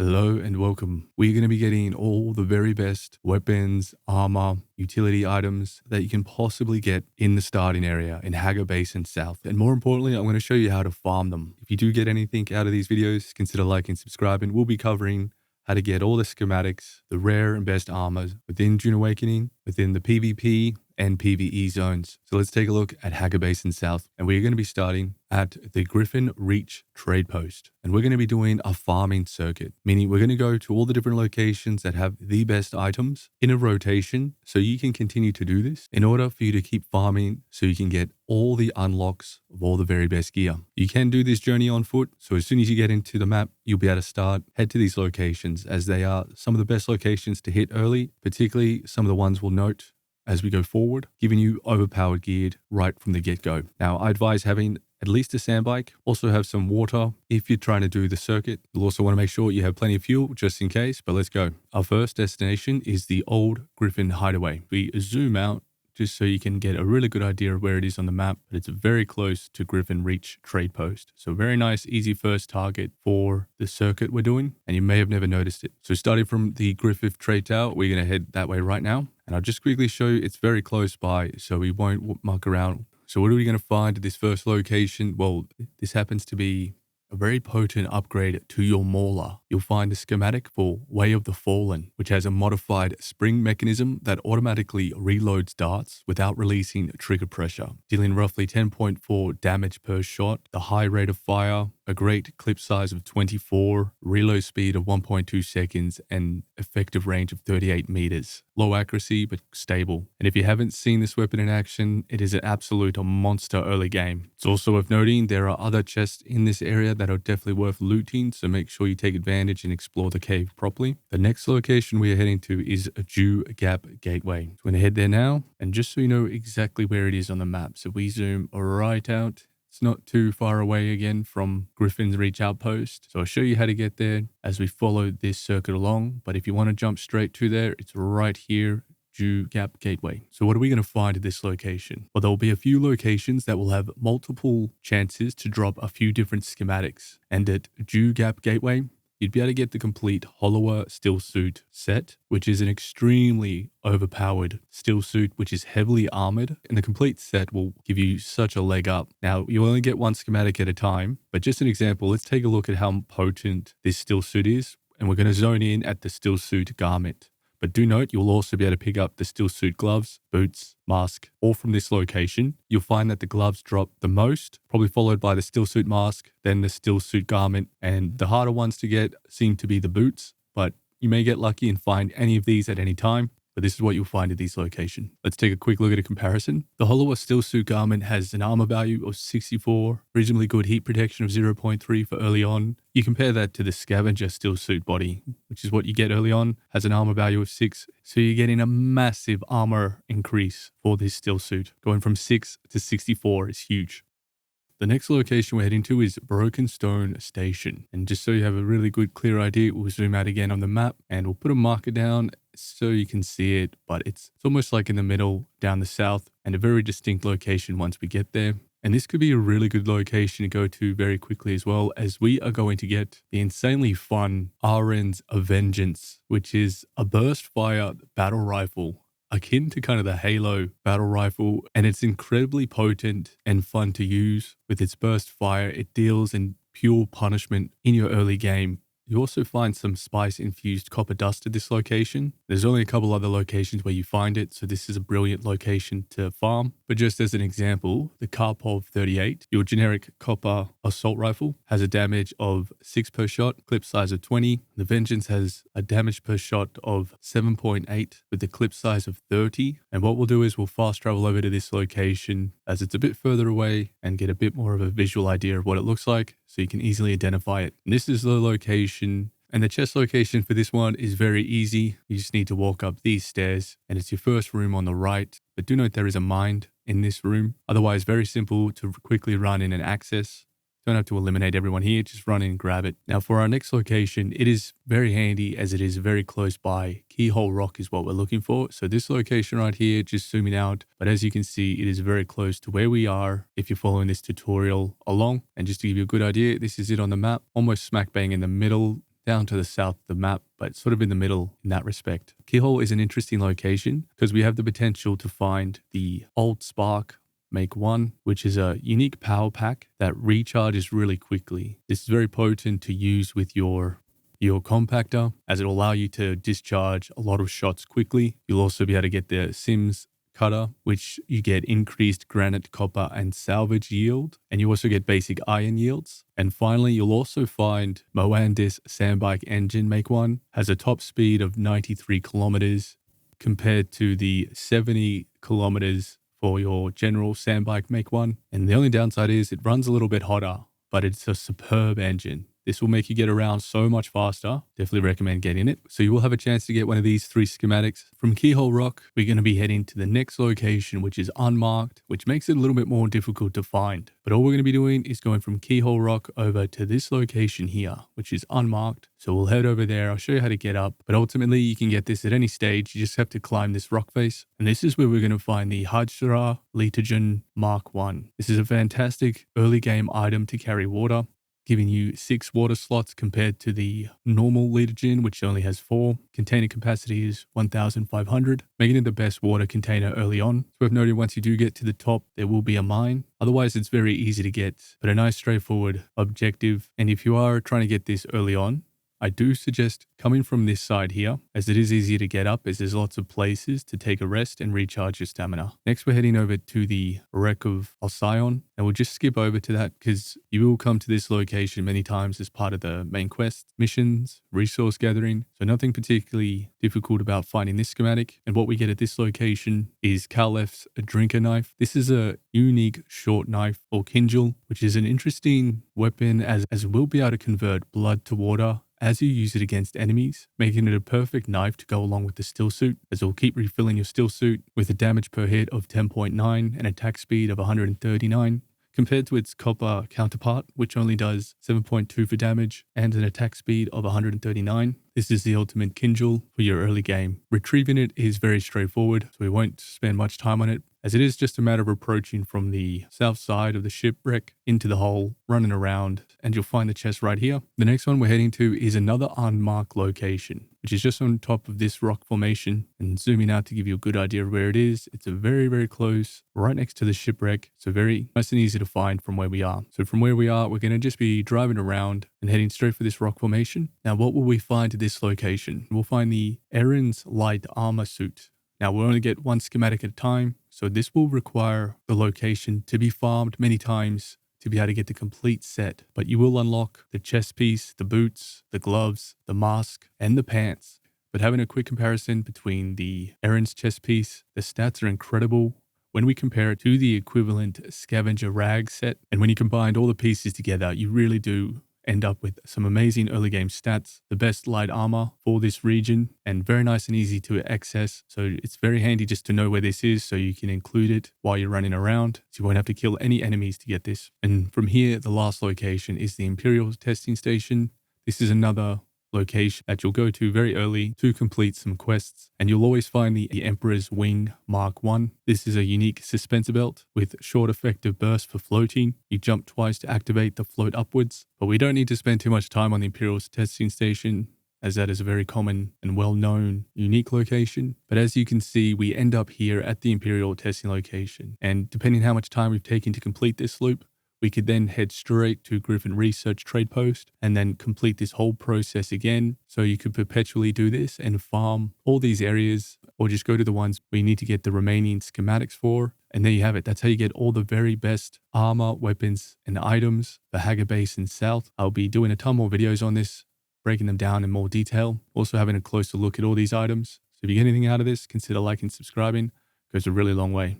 Hello and welcome. We're going to be getting all the very best weapons, armor, utility items that you can possibly get in the starting area in Hagga Basin South. And more importantly, I'm going to show you how to farm them. If you do get anything out of these videos, consider liking and subscribing. We'll be covering how to get all the schematics, the rare and best armors within Dune Awakening, within the PvP and PvE zones. So let's take a look at Hagga Basin South. And we're going to be starting at the Griffin Reach Trade Post. And we're going to be doing a farming circuit, meaning we're going to go to all the different locations that have the best items in a rotation. So you can continue to do this in order for you to keep farming so you can get all the unlocks of all the very best gear. You can do this journey on foot. So as soon as you get into the map, you'll be able to head to these locations as they are some of the best locations to hit early, particularly some of the ones we'll note as we go forward, giving you overpowered geared right from the get-go. Now, I advise having at least a sand bike, also have some water if you're trying to do the circuit. You'll also want to make sure you have plenty of fuel just in case, but let's go. Our first destination is the old Griffin Hideaway. We zoom out just so you can get a really good idea of where it is on the map, but it's very close to Griffin Reach Trade Post. So very nice, easy first target for the circuit we're doing, and you may have never noticed it. So starting from the Griffin Trade Tower, we're going to head that way right now. And I'll just quickly show you, it's very close by, so we won't muck around. So what are we going to find at this first location? Well, this happens to be a very potent upgrade to your Mauler. You'll find a schematic for Way of the Fallen, which has a modified spring mechanism that automatically reloads darts without releasing trigger pressure, dealing roughly 10.4 damage per shot, the high rate of fire, a great clip size of 24, reload speed of 1.2 seconds, and effective range of 38 meters. Low accuracy, but stable. And if you haven't seen this weapon in action, it is an absolute monster early game. It's also worth noting there are other chests in this area that are definitely worth looting, so make sure you take advantage and explore the cave properly. The next location we are heading to is a Hagga Gap Gateway. So we're going to head there now, and just so you know exactly where it is on the map, so we zoom right out. It's not too far away again from Griffin's Reach Outpost. So I'll show you how to get there as we follow this circuit along. But if you want to jump straight to there, it's right here, Hagga Gap Gateway. So what are we going to find at this location? Well, there will be a few locations that will have multiple chances to drop a few different schematics. And at Hagga Gap Gateway, you'd be able to get the complete Hollower Stillsuit set, which is an extremely overpowered Stillsuit, which is heavily armored. And the complete set will give you such a leg up. Now, you only get one schematic at a time, but just an example, let's take a look at how potent this Stillsuit is. And we're going to zone in at the Stillsuit garment. But do note, you'll also be able to pick up the Stillsuit gloves, boots, mask, all from this location. You'll find that the gloves drop the most, probably followed by the Stillsuit mask, then the Stillsuit garment, and the harder ones to get seem to be the boots, but you may get lucky and find any of these at any time. But this is what you'll find at these locations. Let's take a quick look at a comparison. The Hollower Stillsuit garment has an armor value of 64, reasonably good heat protection of 0.3 for early on. You compare that to the Scavenger Stillsuit body, which is what you get early on, has an armor value of 6. So you're getting a massive armor increase for this Stillsuit. Going from 6 to 64 is huge. The next location we're heading to is Broken Stone Station. And just so you have a really good, clear idea, we'll zoom out again on the map and we'll put a marker down so you can see it. But it's almost like in the middle, down the south, and a very distinct location once we get there. And this could be a really good location to go to very quickly as well, as we are going to get the insanely fun Aren's Vengeance, which is a burst fire battle rifle, akin to kind of the Halo battle rifle, and it's incredibly potent and fun to use. With its burst fire, it deals in pure punishment in your early game. You also find some spice-infused copper dust at this location. There's only a couple other locations where you find it, so this is a brilliant location to farm. But just as an example, the Karpov 38, your generic copper assault rifle, has a damage of 6 per shot, clip size of 20. The Vengeance has a damage per shot of 7.8 with a clip size of 30. And what we'll do is we'll fast travel over to this location as it's a bit further away and get a bit more of a visual idea of what it looks like so you can easily identify it. And this is the location, and the chest location for this one is very easy. You just need to walk up these stairs and it's your first room on the right. But do note there is a mine in this room. Otherwise, very simple to quickly run in and access. Don't have to eliminate everyone here, just run in and grab it. Now for our next location, it is very handy as it is very close by. Keyhole Rock is what we're looking for. So this location right here, just zooming out. But as you can see, it is very close to where we are if you're following this tutorial along. And just to give you a good idea, this is it on the map, almost smack bang in the middle down to the south of the map, but sort of in the middle in that respect. Keyhole is an interesting location because we have the potential to find the old Spark Make 1, which is a unique power pack that recharges really quickly. This is very potent to use with your compactor, as it will allow you to discharge a lot of shots quickly. You'll also be able to get the Sims cutter, which you get increased granite, copper, and salvage yield. And you also get basic iron yields. And finally, you'll also find Mohandis Sandbike Engine Make 1 has a top speed of 93 kilometers compared to the 70 kilometers for your general Sandbike Make 1. And the only downside is it runs a little bit hotter, but it's a superb engine. This will make you get around so much faster. Definitely recommend getting it. So you will have a chance to get one of these 3 schematics. From Keyhole Rock, we're going to be heading to the next location, which is unmarked, which makes it a little bit more difficult to find. But all we're going to be doing is going from Keyhole Rock over to this location here, which is unmarked. So we'll head over there. I'll show you how to get up. But ultimately, you can get this at any stage. You just have to climb this rock face. And this is where we're going to find the Hagga Literjon Mark 1. This is a fantastic early game item to carry water, giving you 6 water slots compared to the normal Literjon, which only has 4. Container capacity is 1,500, making it the best water container early on. It's worth noting once you do get to the top, there will be a mine. Otherwise, it's very easy to get, but a nice straightforward objective. And if you are trying to get this early on, I do suggest coming from this side here, as it is easier to get up, as there's lots of places to take a rest and recharge your stamina. Next, we're heading over to the wreck of Alcyon, and we'll just skip over to that because you will come to this location many times as part of the main quest, missions, resource gathering. So nothing particularly difficult about finding this schematic. And what we get at this location is Kaleff's drinker knife. This is a unique short knife or Kinjal, which is an interesting weapon as it will be able to convert blood to water as you use it against enemies, making it a perfect knife to go along with the Stillsuit, as it will keep refilling your Stillsuit with a damage per hit of 10.9 and attack speed of 139, compared to its copper counterpart, which only does 7.2 for damage and an attack speed of 139. This is the ultimate Kinjal for your early game. Retrieving it is very straightforward, so we won't spend much time on it, as it is just a matter of approaching from the south side of the shipwreck into the hole, running around, and you'll find the chest right here. The next one we're heading to is another unmarked location, which is just on top of this rock formation. And zooming out to give you a good idea of where it is, it's a very, very close, right next to the shipwreck. So very nice and easy to find from where we are. So from where we are, we're going to just be driving around and heading straight for this rock formation. Now, what will we find at this location? We'll find the Aren's light armor suit. Now, we'll only get one schematic at a time, so this will require the location to be farmed many times to be able to get the complete set. But you will unlock the chest piece, the boots, the gloves, the mask, and the pants. But having a quick comparison between the Aren's chest piece, the stats are incredible when we compare it to the equivalent scavenger rag set. And when you combine all the pieces together, you really do end up with some amazing early game stats, the best light armor for this region, and very nice and easy to access. So it's very handy just to know where this is so you can include it while you're running around, so you won't have to kill any enemies to get this. And from here, the last location is the Imperial testing station. This is another location that you'll go to very early to complete some quests, and you'll always find the Emperor's Wing Mark 1. This is a unique suspensor belt with short effective burst for floating. You jump twice to activate the float upwards, but we don't need to spend too much time on the Imperial's testing station, as that is a very common and well-known unique location. But as you can see, we end up here at the Imperial testing location, and depending how much time we've taken to complete this loop, we could then head straight to Griffin Reach Trade Post and then complete this whole process again. So you could perpetually do this and farm all these areas, or just go to the ones where you need to get the remaining schematics for. And there you have it. That's how you get all the very best armor, weapons, and items for Hagga Basin South. I'll be doing a ton more videos on this, breaking them down in more detail. Also having a closer look at all these items. So if you get anything out of this, consider liking and subscribing. It goes a really long way.